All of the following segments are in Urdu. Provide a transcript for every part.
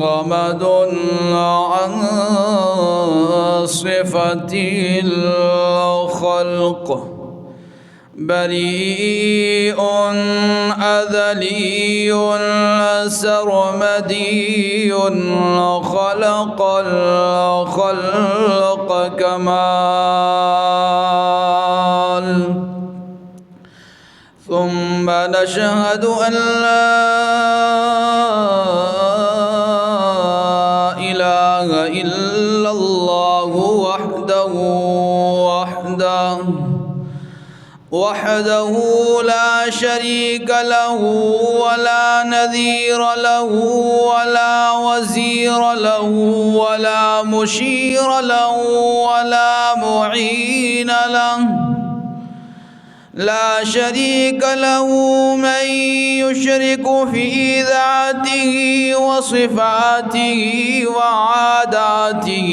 صمد عن صفة الخلق بريء أذلي سرمدي خلق الخلق كمال. ثم نشهد أن لا إله إلا الله وحده لا شريك له ولا نذير له ولا وزير له ولا مشير له ولا معين له، لا شريك له من يشرك في ذاته وصفاته وعاداته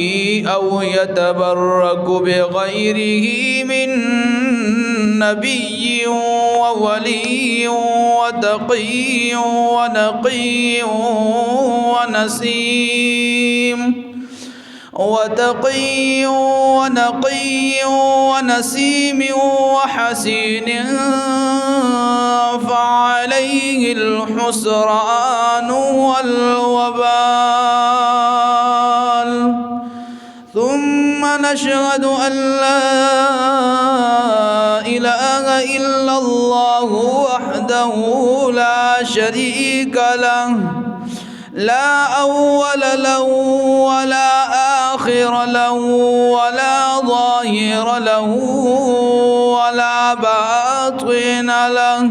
أو يتبرك بغيره من نبي وولي وتقي ونقي ونسيم وحسين فعليه الحسران والوبال. ثم نشهد أن لا إله إلا الله وحده لا شريك له، لا أول له ولا آخر له ولا ظاهر له ولا باطن له.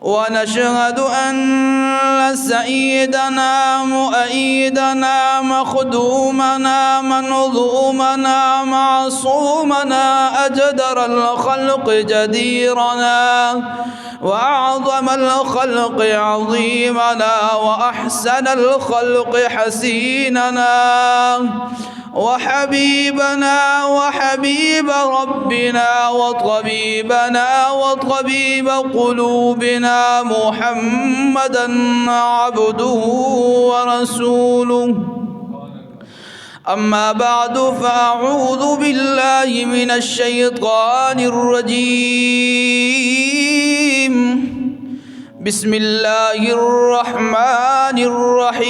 ونشهد أن سيدنا مؤيدنا مخدومنا منظومنا معصومنا أجدر الخلق جديرنا وأعظم الخلق عظيمنا وأحسن الخلق حسيننا وحبيبنا وحبيب ربنا وطبيبنا وطبيب قلوبنا محمدا عبده ورسوله. أما بعد فأعوذ بالله من الشيطان الرجيم. بسم الله الرحمن الرحيم.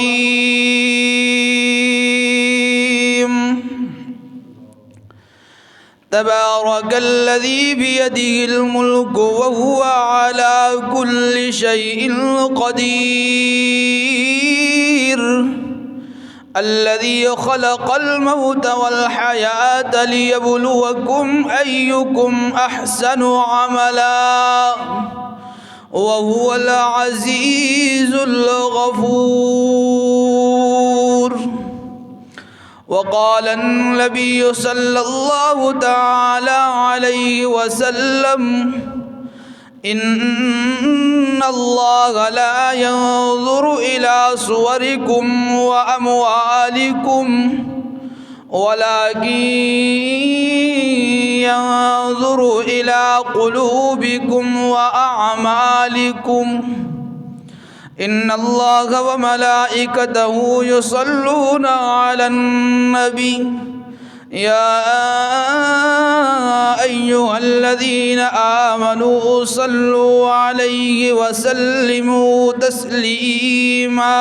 تبارك الذي بيده الملك وهو على كل شيء قدير، الذي خلق الموت والحياة ليبلوكم أيكم أحسن عملا وهو العزيز الغفور. وقال النبي صلى الله تعالى عليه وسلم: إن الله لا ينظر إلى صوركم وأموالكم ولكن ينظر إلى قلوبكم وأعمالكم. إن الله وملائكته يصلون على النبي يا أيها الذين آمنوا صلوا عليه وسلموا تسليما.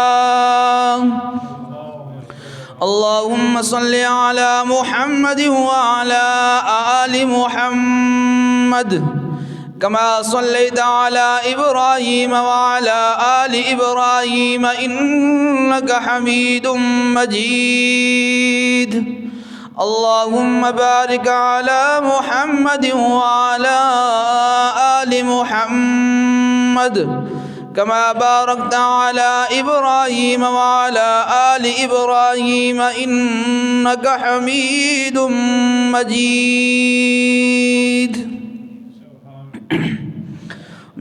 اللهم صل على محمد وعلى آل محمد كما صليت على إبراهيم وعلى آل إبراهيم إنك حميد مجيد. اللهم بارك على محمد وعلى آل محمد كما باركت على إبراهيم وعلى آل إبراهيم إنك حميد مجيد.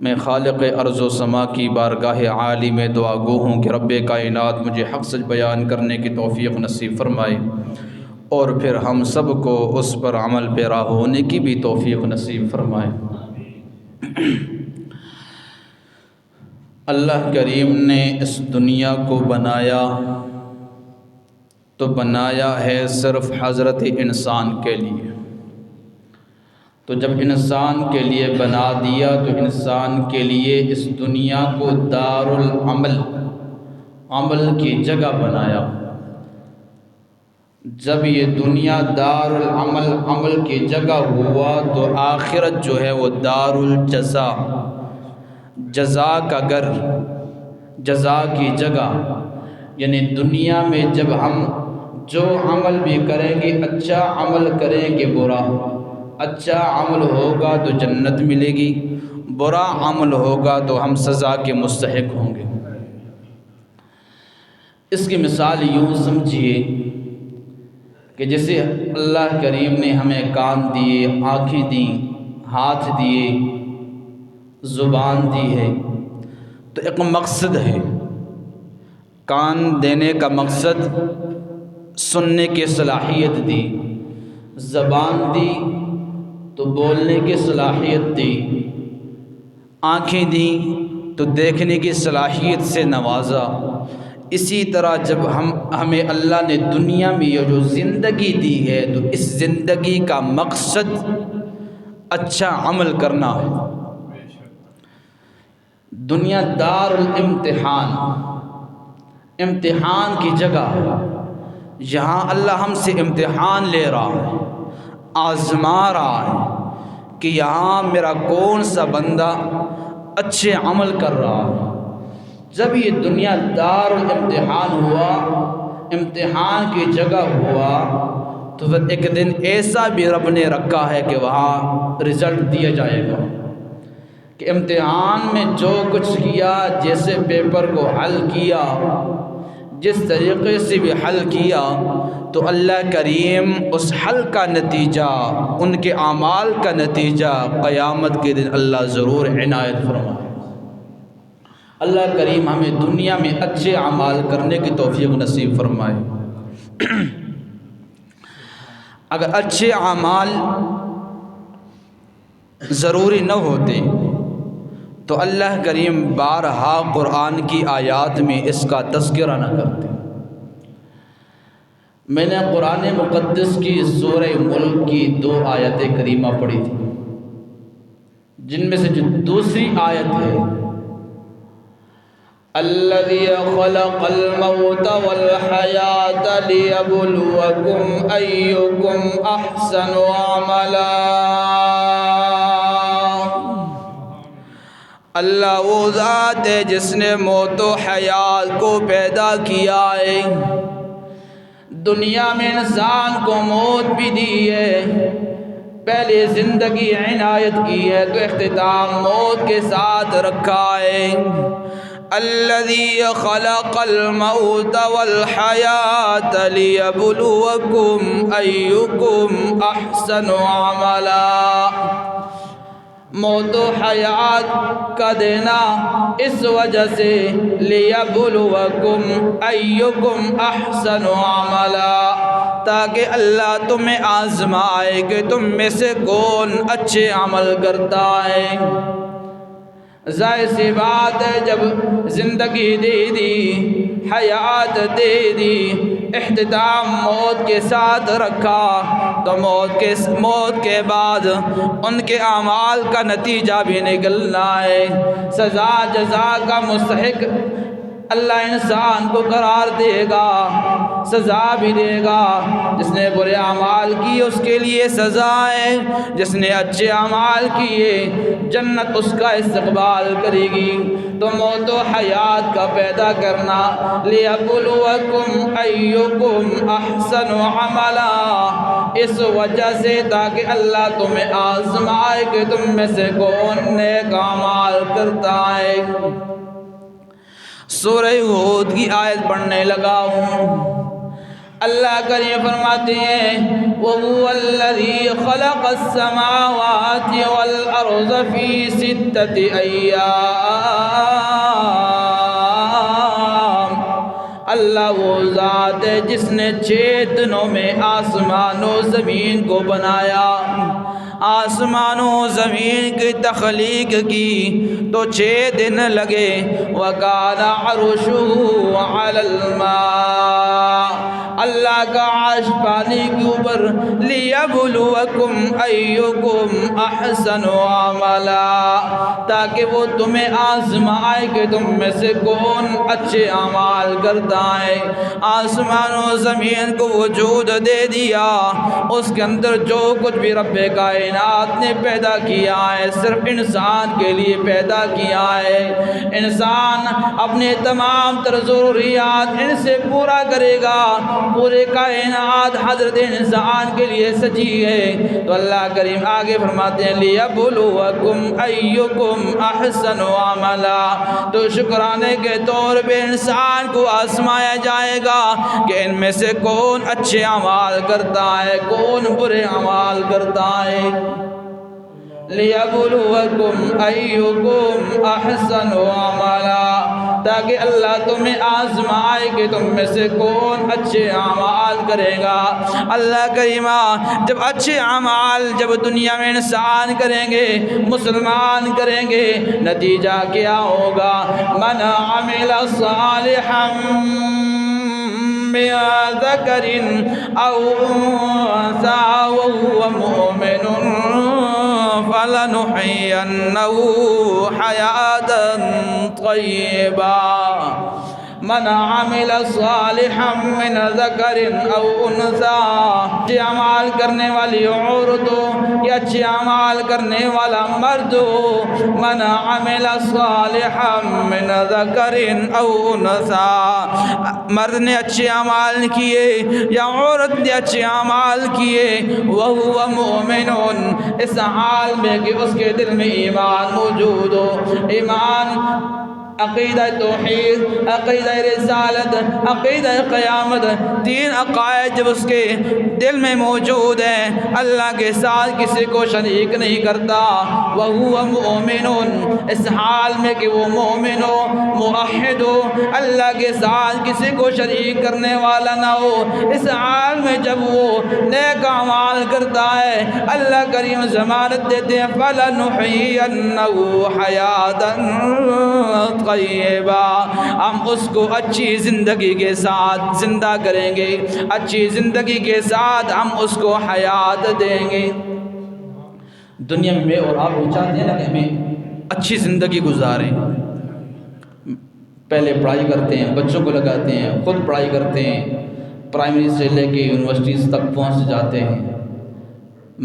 میں خالق ارض و سما کی بارگاہ عالی میں دعا گو ہوں کہ رب کائنات مجھے حق سچ بیان کرنے کی توفیق نصیب فرمائے، اور پھر ہم سب کو اس پر عمل پیرا ہونے کی بھی توفیق نصیب فرمائے۔ اللہ کریم نے اس دنیا کو بنایا تو بنایا ہے صرف حضرت انسان کے لیے۔ تو جب انسان کے لیے بنا دیا تو انسان کے لیے اس دنیا کو دار العمل، عمل کی جگہ بنایا۔ جب یہ دنیا دار العمل، عمل کی جگہ ہوا تو آخرت جو ہے وہ دار الجزا، جزا کا گھر، جزا کی جگہ۔ یعنی دنیا میں جب ہم جو عمل بھی کریں گے، اچھا عمل کریں گے برا، اچھا عمل ہوگا تو جنت ملے گی، برا عمل ہوگا تو ہم سزا کے مستحق ہوں گے۔ اس کی مثال یوں سمجھیے کہ جیسے اللہ کریم نے ہمیں کان دیے، آنکھیں دیں، ہاتھ دیے، زبان دی ہے، تو ایک مقصد ہے۔ کان دینے کا مقصد سننے کی صلاحیت دی، زبان دی تو بولنے کی صلاحیت دی، آنکھیں دیں تو دیکھنے کی صلاحیت سے نوازا۔ اسی طرح جب ہمیں اللہ نے دنیا میں یہ جو زندگی دی ہے تو اس زندگی کا مقصد اچھا عمل کرنا ہے۔ دنیا دار الامتحان، امتحان کی جگہ ہے۔ یہاں اللہ ہم سے امتحان لے رہا ہے، آزما رہا ہے کہ یہاں میرا کون سا بندہ اچھے عمل کر رہا ہے۔ جب یہ دنیا دار الامتحان ہوا، امتحان کی جگہ ہوا، تو پھر ایک دن ایسا بھی رب نے رکھا ہے کہ وہاں رزلٹ دیا جائے گا کہ امتحان میں جو کچھ کیا، جیسے پیپر کو حل کیا، جس طریقے سے بھی حل کیا، تو اللہ کریم اس حل کا نتیجہ، ان کے اعمال کا نتیجہ قیامت کے دن اللہ ضرور عنایت فرمائے۔ اللہ کریم ہمیں دنیا میں اچھے اعمال کرنے کی توفیق نصیب فرمائے۔ اگر اچھے اعمال ضروری نہ ہوتے تو اللہ کریم بارہا قرآن کی آیات میں اس کا تذکرہ نہ کرتے۔ میں نے قرآن مقدس کی سورہ ملک کی 2 آیتیں کریمہ پڑھی تھی، جن میں سے جو دوسری آیت ہے الذی خلق الموت والحیاة لیبلوکم ایکم احسن عملا، اللہ وہ ذات ہے جس نے موت و حیات کو پیدا کیا ہے۔ دنیا میں انسان کو موت بھی دی ہے، پہلے زندگی عنایت کی ہے تو اختتام موت کے ساتھ رکھا ہے۔ الذی خلق الموت والحیاة لیبلوکم ایکم احسن عملا، موت و حیات کا دینا اس وجہ سے لیبلوکم ایکم احسن عملا، تاکہ اللہ تمہیں آزمائے کہ تم میں سے کون اچھے عمل کرتا ہے۔ ظاہر سی بات ہے، جب زندگی دے دی، حیات دے دی، اختتام موت کے ساتھ رکھا، تو موت کے بعد ان کے اعمال کا نتیجہ بھی نکلنا ہے۔ سزا جزا کا مستحق اللہ انسان کو قرار دے گا، سزا بھی دے گا۔ جس نے برے اعمال کیے اس کے لیے سزا ہے، جس نے اچھے اعمال کیے جنت اس کا استقبال کرے گی۔ تو موت و حیات کا پیدا کرنا لیبلوکم ایکم احسن عملا، اس وجہ سے تاکہ اللہ تمہیں آزمائے کہ تم میں سے کون نیک اعمال کرتا ہے۔ سورہ ہود کی آیت پڑھنے لگا ہوں۔ اللہ کریم فرماتے ہیں وَهُوَ الَّذِي خَلَقَ السَّمَاوَاتِ وَالْأَرْضَ فِي سِتَّةِ أَيَّامٍ۔ اللہ وہ ذات ہے جس نے 6 دنوں میں آسمان و زمین کو بنایا۔ آسمان و زمین کی تخلیق کی تو 6 دن لگے۔ وَكَانَ عَرْشُهُ عَلَى الْمَاءِ، اللہ کا عرش پانی کے اوپر، لِيَبْلُوَكُمْ أَيُّكُمْ أَحْسَنُ عَمَلًا، تاکہ وہ تمہیں آزمائے کہ تم میں سے کون اچھے اعمال کرتا ہے۔ آسمان و زمین کو وجود دے دیا، اس کے اندر جو کچھ بھی رب کائنات نے پیدا کیا ہے صرف انسان کے لیے پیدا کیا ہے۔ انسان اپنے تمام تر ضروریات ان سے پورا کرے گا۔ پورے کائنات حضرت انسان کے لیے سجی ہے۔ تو اللہ کریم آگے فرماتے ہیں لِيَبْلُوَكُمْ أَيُّكُمْ أَحْسَنُ عَمَلًا، تو شکرانے کے طور پہ انسان کو آزمایا جائے گا کہ ان میں سے کون اچھے اعمال کرتا ہے، کون برے اعمال کرتا ہے۔ لِيَبْلُوَكُمْ أَيُّكُمْ أَحْسَنُ عَمَلًا، تاکہ اللہ تمہیں آزمائے کہ تم میں سے کون اچھے اعمال کرے گا۔ اللہ کریمہ جب اچھے اعمال جب دنیا میں انسان کریں گے، مسلمان کریں گے، نتیجہ کیا ہوگا؟ مَنْ عَمِلَ صَالِحًا مِّن ذَكَرٍ أَوْ أُنثَىٰ وَهُوَ مُؤْمِنٌ فَلَنُحْيِيَنَّهُ حَيَاةً طَيِّبَةً۔ من عمل صالحا من ذکر او انثى، اچھے اعمال کرنے والی عورت ہو یا اچھے اعمال کرنے والا مرد ہو، من عمل صالحا من ذکر او انثى، مرد نے اچھے اعمال کیے یا عورت نے اچھے اعمال کیے، وہو مؤمن، اس حال میں کہ اس کے دل میں ایمان موجود ہو۔ ایمان عقیدہ توحید، عقیدہ رسالت، عقیدہ قیامت، 3 عقائد جب اس کے دل میں موجود ہیں، اللہ کے ساتھ کسی کو شریک نہیں کرتا، وَهُوَ مُؤْمِنٌ، اس حال میں کہ وہ مومن ہو، موحد ہو، اللہ کے ساتھ کسی کو شریک کرنے والا نہ ہو، اس حال میں جب وہ نیک اعمال کرتا ہے، اللہ کریم ضمانت دیتے ہیں فَلَنُحْيِيَنَّهُ حَيَاةً طیبہ، ہم اس کو اچھی زندگی کے ساتھ زندہ کریں گے، اچھی زندگی کے ساتھ ہم اس کو حیات دیں گے۔ دنیا میں اور آپ چاہتے ہیں نا کہ ہمیں اچھی زندگی گزاریں، پہلے پڑھائی کرتے ہیں، بچوں کو لگاتے ہیں، خود پڑھائی کرتے ہیں، پرائمری سے لے کے یونیورسٹیز تک پہنچ جاتے ہیں۔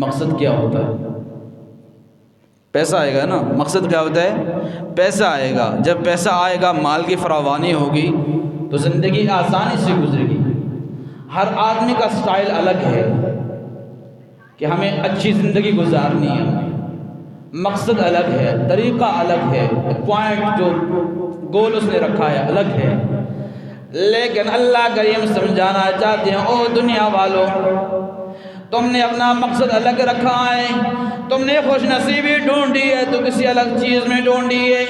مقصد کیا ہوتا ہے؟ پیسہ آئے گا نا، مقصد کیا ہوتا ہے؟ پیسہ آئے گا، جب پیسہ آئے گا، مال کی فراوانی ہوگی تو زندگی آسانی سے گزرے گی۔ ہر آدمی کا سٹائل الگ ہے کہ ہمیں اچھی زندگی گزارنی ہے، مقصد الگ ہے، طریقہ الگ ہے، پوائنٹ جو گول اس نے رکھا ہے الگ ہے، لیکن اللہ کریم سمجھانا چاہتے ہیں او دنیا والوں، تم نے اپنا مقصد الگ رکھا ہے، تم نے خوش نصیبی ڈھونڈی ہے تو کسی الگ چیز میں ڈھونڈی ہے،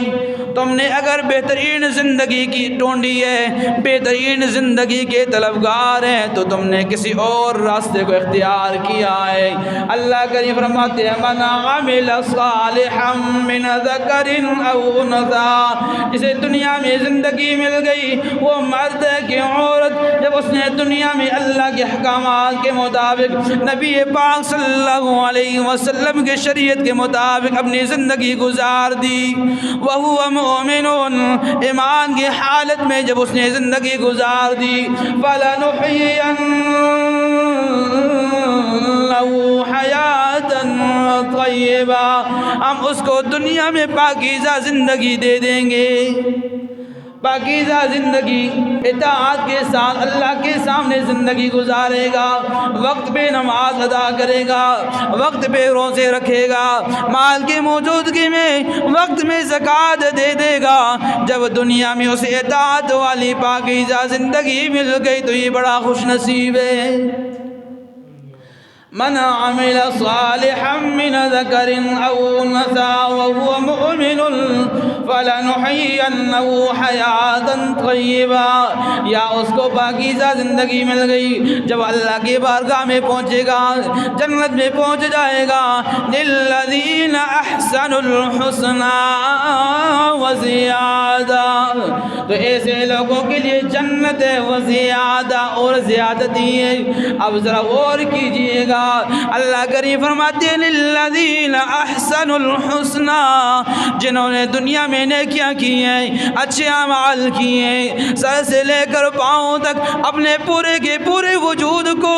تم نے اگر بہترین زندگی کی ڈھونڈی ہے، بہترین زندگی کے طلبگار ہیں تو تم نے کسی اور راستے کو اختیار کیا ہے۔ اللہ کریم فرماتے ہیں من عمل صالحا من ذکر او انثى، جسے دنیا میں زندگی مل گئی، وہ مرد ہے کہ عورت، جب اس نے دنیا میں اللہ کے احکامات کے مطابق، نبی پاک صلی اللہ علیہ وسلم کے شریعت کے مطابق اپنی زندگی گزار دی، وَهُوَ مُؤْمِنٌ، ایمان کی حالت میں جب اس نے زندگی گزار دی، فَلَنُحْيِيَنَّهُ حَيَاةً طَيِّبَةً، ہم اس کو دنیا میں پاکیزہ زندگی دے دیں گے۔ پاکیزہ زندگی اطاعت کے ساتھ اللہ کے سامنے زندگی گزارے گا، وقت پہ نماز ادا کرے گا، وقت پہ روزے رکھے گا، مال کی موجودگی میں وقت میں زکوٰۃ دے دے گا، جب دنیا میں اسے اطاعت والی پاکیزہ زندگی مل گئی تو یہ بڑا خوش نصیب ہے۔ من عمل صالحا من ذکر او انثى وهو مؤمن فلنحيينه حیاتا طیبا، یا اس کو پاکیزہ زندگی مل گئی، جب اللہ کی بارگاہ میں پہنچے گا، جنت میں پہنچ جائے گا، للذین احسنوا الحسنى وزیادہ، تو ایسے لوگوں کے لیے جنت ہے وزیادہ، اور زیادتی ہے۔ اب ذرا غور کیجئے گا، اللہ کریم فرماتے ہیں للذین احسنوا الحسنى، جنہوں نے دنیا میں نیکیاں کی ہیں، اچھے اعمال کیے ہیں، سر سے لے کر پاؤں تک اپنے پورے کے پورے وجود کو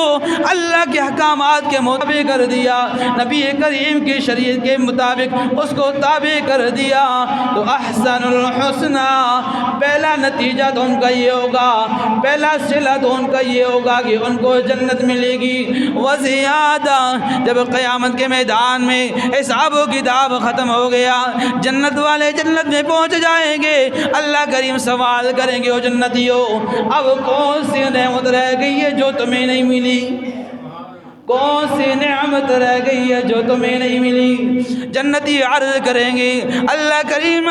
اللہ کے احکامات کے مطابق کر دیا، نبی کریم کی شریعت کے مطابق اس کو تابع کر دیا، تو احسن الحسنى، پہلا نتیجہ تو ان کا یہ ہوگا، پہلا صلہ تو ان کا یہ ہوگا کہ ان کو جنت ملے گی، وزیادہ، جب قیامت کے میدان میں حساب و کتاب ختم ہو گیا، جنت والے جنت میں پہنچ جائیں گے، اللہ کریم سوال کریں گے او جنتیوں، اب کون سی نعمت رہ گئی ہے جو تمہیں نہیں ملی؟ کون سی نعمت رہ گئی ہے جو تمہیں نہیں ملی؟ جنتی عرض کریں گے اللہ کریم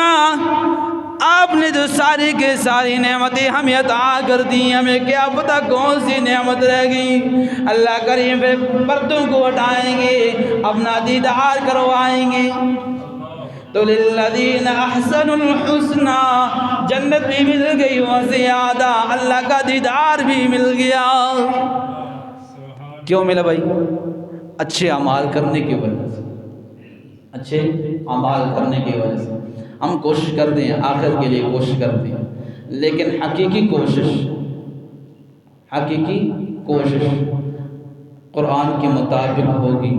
آپ نے تو ساری کے ساری نعمتیں ہمیں عطا کر دی، ہمیں کیا پتہ کون سی نعمت رہ گئی؟ اللہ کریم پھر پردوں کو ہٹائیں گے، اپنا دیدار کروائیں گے، تو للذین احسنوا الحسنى، جنت بھی مل گئی وزیادہ، اللہ کا دیدار بھی مل گیا۔ کیوں ملا بھائی؟ اچھے اعمال کرنے کی وجہ سے، اچھے اعمال کرنے کی وجہ سے ہم کوشش کرتے ہیں، آخرت کے لیے کوشش کرتے ہیں، لیکن حقیقی کوشش قرآن کے مطابق ہوگی،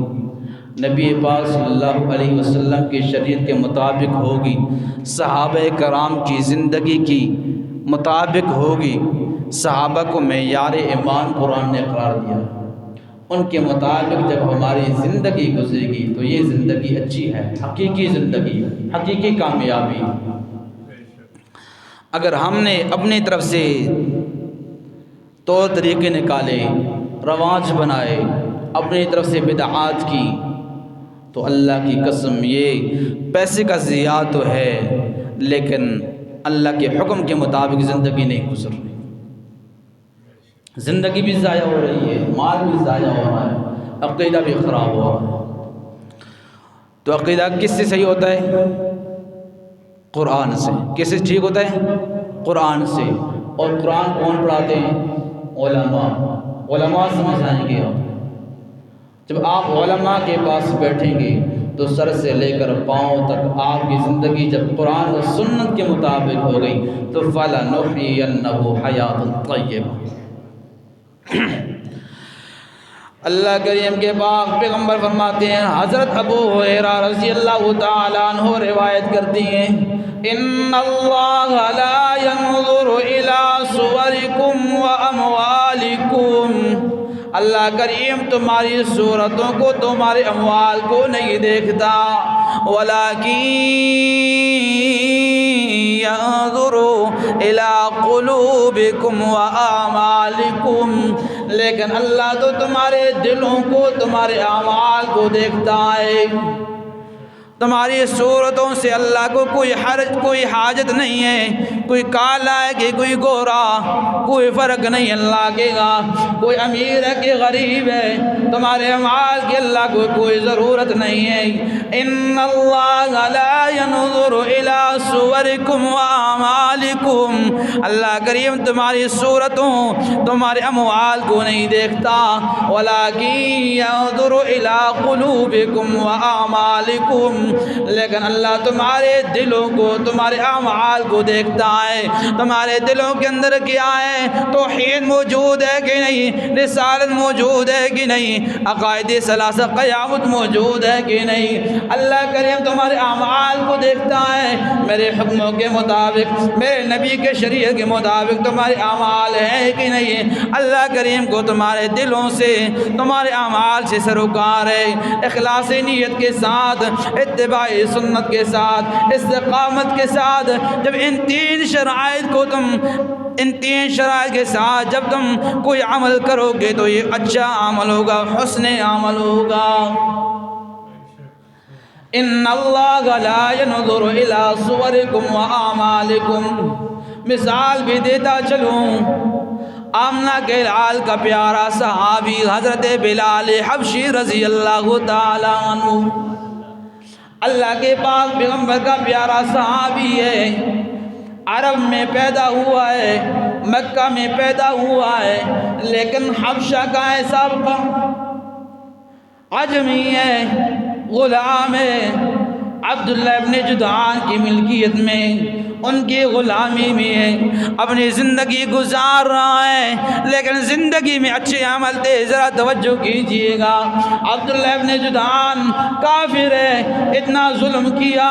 نبی پاک صلی اللہ علیہ وسلم کی شریعت کے مطابق ہوگی، صحابہ کرام کی زندگی کی مطابق ہوگی، صحابہ کو معیار ایمان قرآن نے قرار دیا، ان کے مطابق جب ہماری زندگی گزرے گی تو یہ زندگی اچھی ہے، حقیقی زندگی، حقیقی کامیابی۔ اگر ہم نے اپنی طرف سے طور طریقے نکالے، رواج بنائے، اپنی طرف سے بدعات کی، تو اللہ کی قسم یہ پیسے کا ضیاع تو ہے، لیکن اللہ کے حکم کے مطابق زندگی نہیں گزر رہی، زندگی بھی ضائع ہو رہی ہے، مال بھی ضائع ہو رہا ہے، عقیدہ بھی خراب ہو رہا ہے۔ تو عقیدہ کس سے صحیح ہوتا ہے؟ قرآن سے۔ کس سے ٹھیک ہوتا ہے؟ قرآن سے۔ اور قرآن کون پڑھاتے ہیں؟ علماء۔ علماء سمجھائیں گے آپ۔ جب آپ علماء کے پاس بیٹھیں گے تو سر سے لے کر پاؤں تک آپ کی زندگی جب قرآن و سنت کے مطابق ہو گئی تو فَلَنُحْيِيَنَّهُ حَيَاةً طَيِّبَةً۔ اللہ کریم کے پاک پیغمبر فرماتے ہیں، حضرت ابو ہریرہ رضی اللہ تعالیٰ عنہ روایت کرتی ہیں، ان اللہ لا ينظر الى صورکم واموالکم، اللہ کریم تمہاری صورتوں کو، تمہارے اموال کو نہیں دیکھتا، ولیکن ينظر الى قلوبکم واعمالکم، لیکن اللہ تو تمہارے دلوں کو، تمہارے اعمال کو دیکھتا ہے۔ تمہاری صورتوں سے اللہ کو کوئی حاجت نہیں ہے، کوئی کالا ہے کہ کوئی گورا، کوئی فرق نہیں اللہ کے گا، کوئی امیر ہے کہ غریب ہے، تمہارے اعمال کی اللہ کو کوئی ضرورت نہیں ہے۔ ان اللہ لا ينظر الى صورکم واعمالکم، اللہ کریم تمہاری صورتوں، تمہارے اموال کو نہیں دیکھتا، ولکن ينظر الى قلوبکم واعمالکم، لیکن اللہ تمہارے دلوں کو، تمہارے اعمال کو دیکھتا ہے۔ تمہارے دلوں کے اندر کیا ہے؟ توحید موجود ہے کہ نہیں؟ رسالت موجود ہے کہ نہیں؟ عقائد ثلاثہ قیامت موجود ہے کہ نہیں؟ اللہ کریم تمہارے اعمال کو دیکھتا ہے، میرے حکموں کے مطابق، میرے نبی کے شریعت کے مطابق تمہارے اعمال ہیں کہ نہیں؟ اللہ کریم کو تمہارے دلوں سے، تمہارے اعمال سے سروکار ہے۔ اخلاص نیت کے ساتھ، اتباع سنت کے ساتھ، استقامت کے ساتھ، جب ان تین شرائط کے ساتھ جب تم کوئی عمل کرو گے تو یہ اچھا عمل ہوگا، حسن عمل ہوگا۔ ان اللہ لا ينظر الى صورکم واعمالکم۔ مثال بھی دیتا چلوں، آمنہ کے لال کا پیارا صحابی حضرت بلال حبشی رضی اللہ تعالیٰ عنہ، اللہ کے پاک پیغمبر کا پیارا صحابی ہے، عرب میں پیدا ہوا ہے، مکہ میں پیدا ہوا ہے، لیکن حبشہ کا ہے سابقہ، عجمی ہے، غلام ہے، عبداللہ ابن جدعان کی ملکیت میں، ان کی غلامی میں ہے، اپنی زندگی گزار رہا ہے، لیکن زندگی میں اچھے عمل دے، ذرا توجہ کیجئے گا۔ عبداللہ ابن جدعان کافر ہے، اتنا ظلم کیا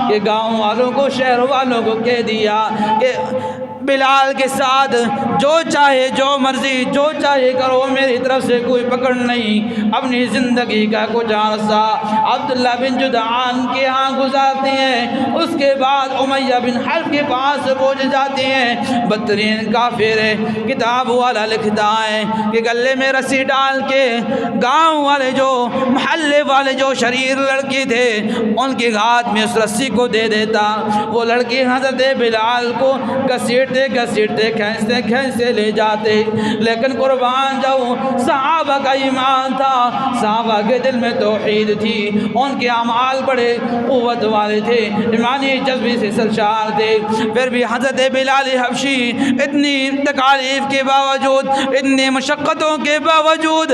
کہ گاؤں والوں کو، شہر والوں کو کہہ دیا کہ بلال کے ساتھ جو چاہے، جو مرضی، جو چاہے کرو، میری طرف سے کوئی پکڑ نہیں۔ اپنی زندگی کا کچھ عرصہ عبداللہ بن جدعان کے ہاں گزارتے ہیں، اس کے بعد امیہ بن حلف کے پاس پہنچ جاتے ہیں، بدترین کافر ہے۔ کتاب والا لکھتا ہے کہ گلے میں رسی ڈال کے گاؤں والے، جو محلے والے جو شریر لڑکی تھے، ان کے ہاتھ میں اس رسی کو دے دیتا۔ وہ لڑکی حضرت بلال کو گھسیٹتے کھینچتے لے جاتے، لیکن قربان جاؤں، صحابہ کا ایمان تھا، صحابہ کے دل میں توحید تھی، ان کے اعمال بڑے قوت والے تھے، ایمانی جذبے سے سرشار تھے۔ پھر بھی حضرت بلال حبشی اتنی تکالیف کے باوجود، اتنی مشقتوں کے باوجود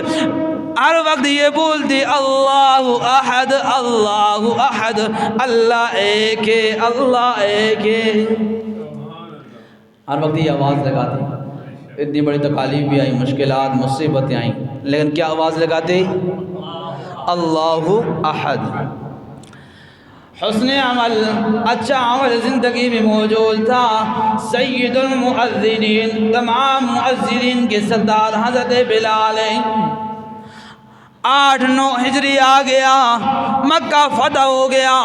ہر وقت یہ بولتی، اللہ احد، اللہ احد، اللہ ایک ہے، اللہ ایک ہے، ہر وقت یہ آواز لگاتی۔ اتنی بڑی تکالیف بھی آئی، مشکلات، مصیبتیں آئیں، لیکن کیا آواز لگاتے؟ اللہ احد۔ حسن عمل، اچھا عمل زندگی میں موجود تھا۔ سید المؤذنین، تمام مؤذنین کے سردار حضرت بلال ہیں۔ 8-9 ہجری آ گیا، مکہ فتح ہو گیا،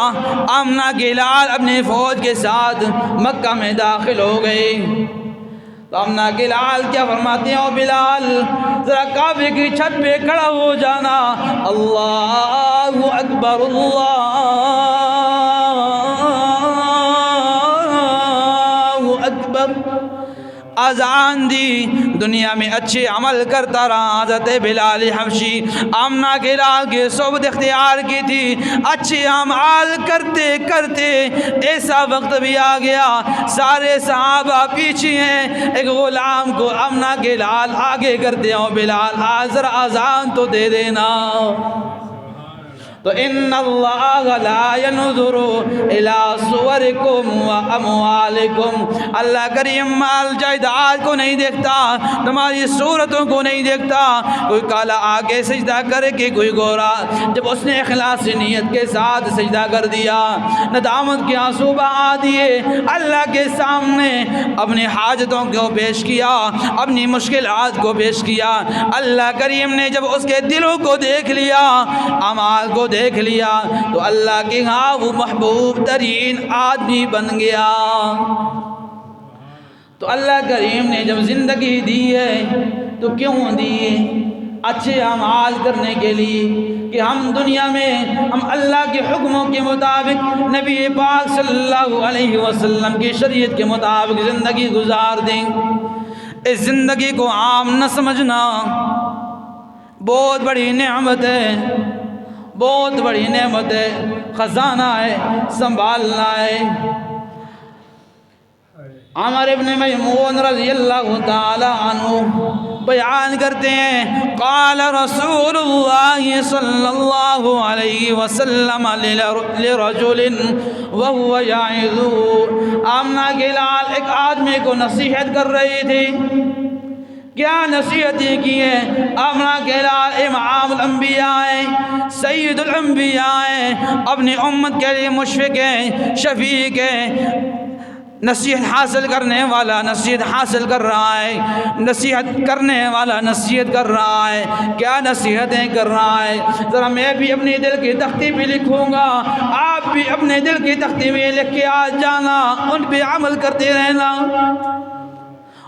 آمنہ کے لال اپنی فوج کے ساتھ مکہ میں داخل ہو گئے۔ تو آمنہ کے لال کیا فرماتے ہیں؟ او بلال، ذرا کعبے کی چھت پہ کھڑا ہو جانا، اللہ اکبر، اللہ اکبر۔ اذان دی، دنیا میں اچھے عمل کرتا رہا حضرت بلال حبشی، آمنہ کے لال کی صحبت اختیار کی تھی، اچھے اعمال کرتے کرتے ایسا وقت بھی آ گیا، سارے صحابہ پیچھے ہیں، ایک غلام کو آمنہ کے لال آگے کرتے ہیں، بلال ذرا اذان تو دے دینا۔ تو ان اللہ لا ينظر الى صورکم و اموالکم، اللہ کریم مال جائیداد کو نہیں دیکھتا، تمہاری صورتوں کو نہیں دیکھتا۔ کوئی کالا آگے سجدہ کرے کہ کوئی گورا، جب اس نے اخلاص نیت کے ساتھ سجدہ کر دیا، ندامت کے آنسو بہا دیے، اللہ کے سامنے اپنی حاجتوں کو پیش کیا، اپنی مشکلات کو پیش کیا، اللہ کریم نے جب اس کے دلوں کو دیکھ لیا، اعمال کو دیکھ لیا، تو اللہ کے ہاں وہ محبوب ترین آدمی بن گیا۔ تو اللہ کریم نے جب زندگی دی ہے تو کیوں دی ہے؟ اچھے اعمال کرنے کے لیے، کہ ہم دنیا میں ہم اللہ کے حکموں کے مطابق، نبی پاک صلی اللہ علیہ وسلم کی شریعت کے مطابق زندگی گزار دیں۔ اس زندگی کو عام نہ سمجھنا، بہت بڑی نعمت ہے، بہت بڑی نعمت ہے، خزانہ ہے، سنبھالنا ہے۔ عمر ابن میمون رضی اللہ تعالی عنہ بیان کرتے ہیں، قال رسول اللہ صلی اللہ علیہ وسلم لرجل وهو يعظ، آمنہ کے لال ایک آدمی کو نصیحت کر رہی تھی کیا نصیحتیں کی ہیں. آمنہ کے لال امام الانبیاء ہیں، سید الانبیاء ہیں، اپنی امت کے لیے مشفق ہیں، شفیق ہیں. نصیحت حاصل کرنے والا نصیحت حاصل کر رہا ہے، نصیحت کرنے والا نصیحت کر رہا ہے. کیا نصیحتیں کر رہا ہے. ذرا میں بھی اپنے دل کی تختی پہ لکھوں گا، آپ بھی اپنے دل کی تختی میں لکھ کے آ جانا، ان پہ عمل کرتے رہنا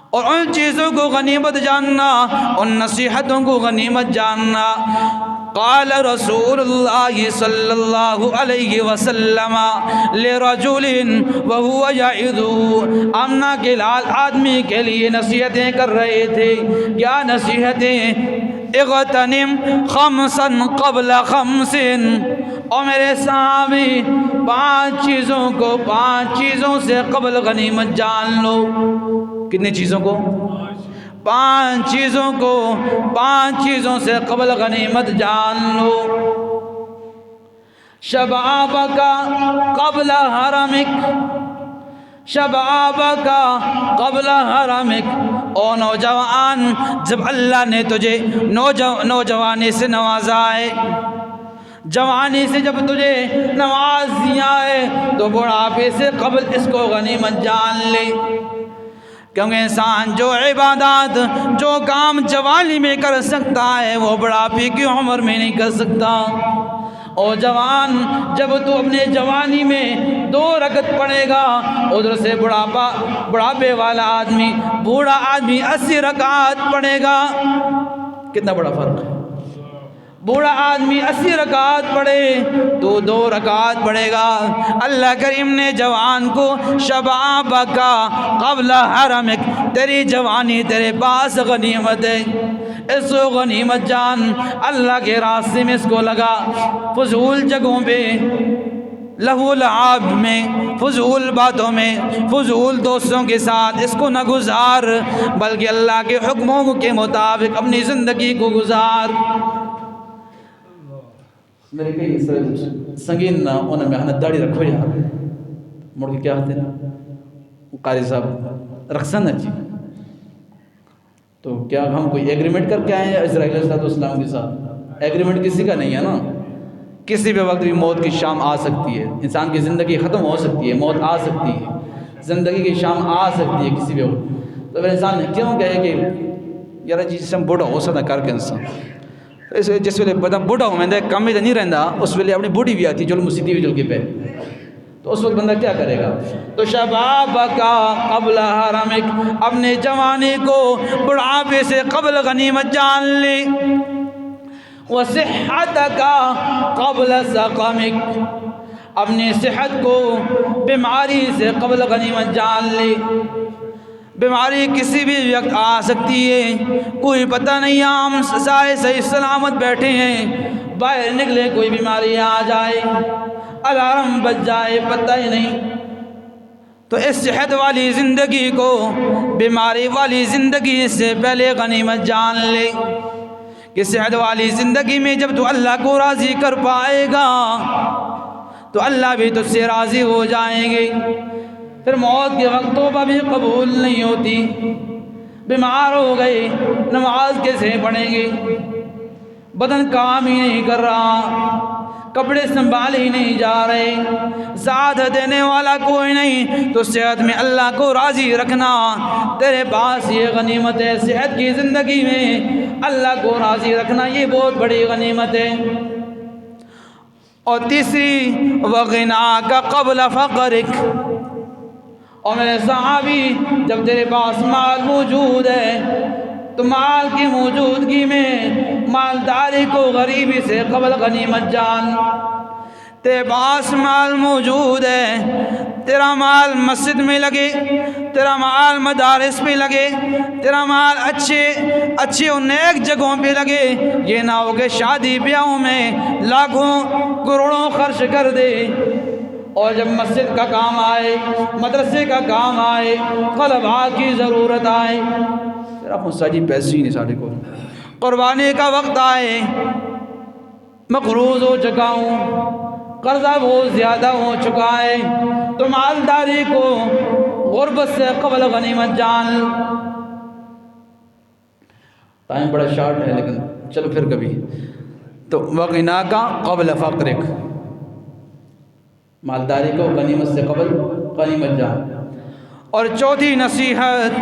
اور ان چیزوں کو غنیمت جاننا، ان نصیحتوں کو غنیمت جاننا. قال رسول اللہ صلی اللہ علیہ وسلم لرجل وهو يعظ. آمنہ کے لال آدمی کے لیے نصیحتیں کر رہے تھے. کیا نصیحتیں؟ اغتنم خمسا قبل خمس. اور میرے صحابی، 5 چیزوں کو 5 چیزوں سے قبل غنیمت جان لو. کتنی چیزوں کو؟ 5 چیزوں کو 5 چیزوں سے قبل غنیمت جان لو. شبابک قبل حرمک، شبابک قبل حرمک. او نوجوان، جب اللہ نے تجھے نوجوانی سے نوازا ہے، جوانی سے جب تجھے نواز دیا ہے، تو بڑھاپے سے قبل اس کو غنیمت جان لے. کیونکہ انسان جو عبادات، جو کام جوانی میں کر سکتا ہے، وہ بڑھاپے کی عمر میں نہیں کر سکتا. اور جوان، جب تو اپنے جوانی میں 2 رکعت پڑھے گا، ادھر سے بڑھاپے والا آدمی، بوڑھا آدمی 80 رکعت پڑھے گا. کتنا بڑا فرق ہے. بوڑھا آدمی 80 رکعت پڑھے تو 2 رکعت پڑھے گا. اللہ کریم نے جوان کو شبابک قبل حرمک، تیری جوانی تیرے پاس غنیمت ہے، اس کو غنیمت جان. اللہ کے راستے میں اس کو لگا، فضول جگہوں پہ، لہو لعاب میں، فضول باتوں میں، فضول دوستوں کے ساتھ اس کو نہ گزار، بلکہ اللہ کے حکموں کے مطابق اپنی زندگی کو گزار. میرے کئی سنگین نہ انہوں میں ہنہ داڑھی رکھو یار، مڑ کے کیا ہوتے نا قاری صاحب رکھسا نہ چی. تو کیا ہم کوئی ایگریمنٹ کر کے آئے ہیں اسرائیل علیہ السلام کے ساتھ؟ ایگریمنٹ کسی کا نہیں ہے نا. کسی بھی وقت بھی موت کی شام آ سکتی ہے، انسان کی زندگی ختم ہو سکتی ہے، موت آ سکتی ہے، زندگی کی شام آ سکتی ہے کسی بھی وقت. تو پھر انسان کیوں کہے کہ یار جس سے بوڑھا ہو سکتا کر کے انسان، جس ویلے بندہ بوڑھا ہو میں کم میں نہیں رہتا، اس ویلے اپنی بوڑھی بھی آتی جلم سیدھی ہوئی جل کے پہ، تو اس وقت بندہ کیا کرے گا. تو شبابک قبل حرمک، اپنے جوانی کو بڑھاپے سے قبل غنیمت جان لے. وصحتک قبل سقمک، اپنی صحت کو بیماری سے قبل غنیمت جان لے. بیماری کسی بھی وقت آ سکتی ہے، کوئی پتہ نہیں. ہم سارے صحیح سلامت بیٹھے ہیں، باہر نکلے کوئی بیماری آ جائے، الارم بج جائے، پتہ ہی نہیں. تو اس صحت والی زندگی کو بیماری والی زندگی سے پہلے غنیمت جان لے کہ صحت والی زندگی میں جب تو اللہ کو راضی کر پائے گا تو اللہ بھی تجھ سے راضی ہو جائیں گے. پھر موت کے وقت توبہ بھی قبول نہیں ہوتی. بیمار ہو گئے، نماز کیسے پڑھیں گے؟ بدن کام ہی نہیں کر رہا، کپڑے سنبھال ہی نہیں جا رہے، ساتھ دینے والا کوئی نہیں. تو صحت میں اللہ کو راضی رکھنا تیرے پاس یہ غنیمت ہے. صحت کی زندگی میں اللہ کو راضی رکھنا یہ بہت بڑی غنیمت ہے. اور تیسری وغناک قبل فقرک، اور میرے صحابی جب تیرے پاس مال موجود ہے تو مال کی موجودگی میں مالداری کو غریبی سے قبل غنیمت جان. تیرے پاس مال موجود ہے، تیرا مال مسجد میں لگے، تیرا مال مدارس میں لگے، تیرا مال اچھے اور نیک جگہوں پہ لگے. یہ نہ ہو کہ شادی بیاہوں میں لاکھوں کروڑوں خرچ کر دے اور جب مسجد کا کام آئے، مدرسے کا کام آئے، طلباء کی ضرورت آئے، پھر آپ مساجی پیسے ہی نہیں ساڑھے کو، قربانی کا وقت آئے، مقروض ہو چکا ہوں، قرضہ بہت زیادہ ہو چکا ہے، تو مالداری کو غربت سے قبل غنیمت جان. ٹائم بڑا شارٹ ہے لیکن چلو پھر کبھی. تو وغناک قبل فقرک، مالداری کو غنیمت سے قبل غنیمت جان. اور چوتھی نصیحت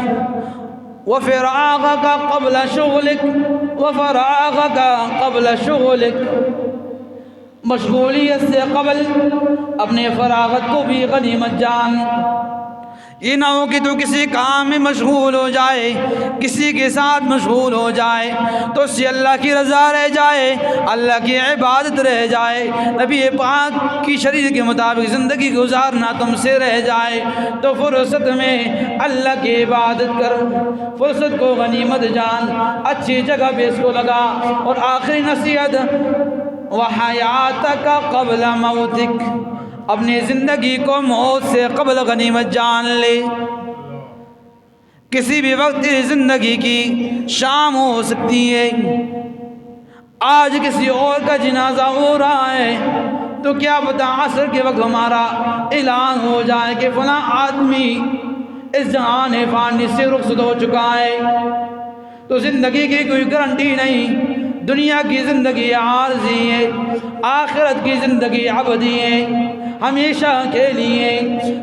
وفراغک قبل شغلک، وفراغک قبل شغلک، مشغولیت سے قبل اپنے فراغت کو بھی غنیمت جان. یہ نہ ہو کہ تو کسی کام میں مشغول ہو جائے، کسی کے ساتھ مشغول ہو جائے تو اس سے اللہ کی رضا رہ جائے، اللہ کی عبادت رہ جائے، نبی پاک کی شریعت کے مطابق زندگی گزارنا تم سے رہ جائے. تو فرصت میں اللہ کی عبادت کر، فرصت کو غنیمت جان، اچھی جگہ پہ اس کو لگا. اور آخری نصیحت وحیاتک قبل موتک، اپنی زندگی کو موت سے قبل غنیمت جان لے. کسی بھی وقت زندگی کی شام ہو سکتی ہے، آج کسی اور کا جنازہ ہو رہا ہے تو کیا پتہ عصر کے وقت ہمارا اعلان ہو جائے کہ فلاں آدمی اس جہان فانی سے رخصت ہو چکا ہے. تو زندگی کی کوئی گارنٹی نہیں. دنیا کی زندگی عارضی ہے، آخرت کی زندگی ابدی ہے، ہمیشہ کے لیے.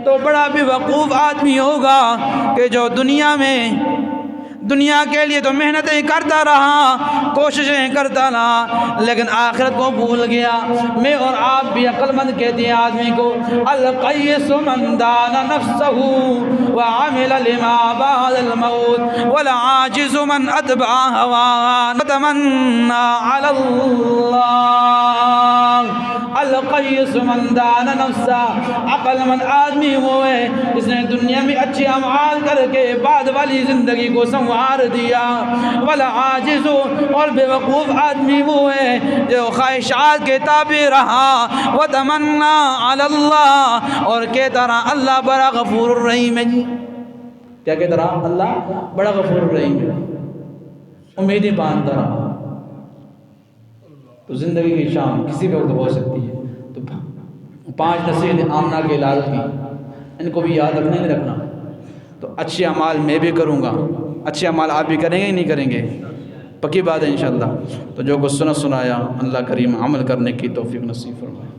تو بڑا بے وقوف آدمی ہوگا کہ جو دنیا کے لیے تو محنتیں کرتا رہا، کوششیں کرتا رہا، لیکن آخرت کو بھول گیا. میں اور آپ بھی عقل مند کہتے ہیں آدمی کو القیس من دان نفسہ وعمل لما بعد الموت والعاجز من اتبع هواه وتمنى على اللہ. القیس من دان نفسہ، عقل مند آدمی وہ ہے جس نے دنیا میں اچھے اعمال کر کے بعد والی زندگی کو سنوار دیا. والعاجز، اور بے وقوف آدمی وہ ہے جو خواہشات کے تابع رہا. وتمنى علی اللہ، اور کہتا رہا اللہ بڑا غفور الرحیم ہے. جی کیا کہتا رہا؟ اللہ بڑا غفور الرحیم ہے، امیدیں باندھتا رہا. تو زندگی کی شام کسی بھی وقت ہو سکتی ہے. تو 5 نصیحتیں آمنہ کے لال کی، ان کو بھی یاد رکھنا نہیں رکھنا. تو اچھے اعمال میں بھی کروں گا، اچھے اعمال آپ بھی کریں گے ہی نہیں کریں گے، پکی بات ہے انشاءاللہ. تو جو کچھ سنا سنایا اللہ کریم عمل کرنے کی توفیق نصیب فرمائے.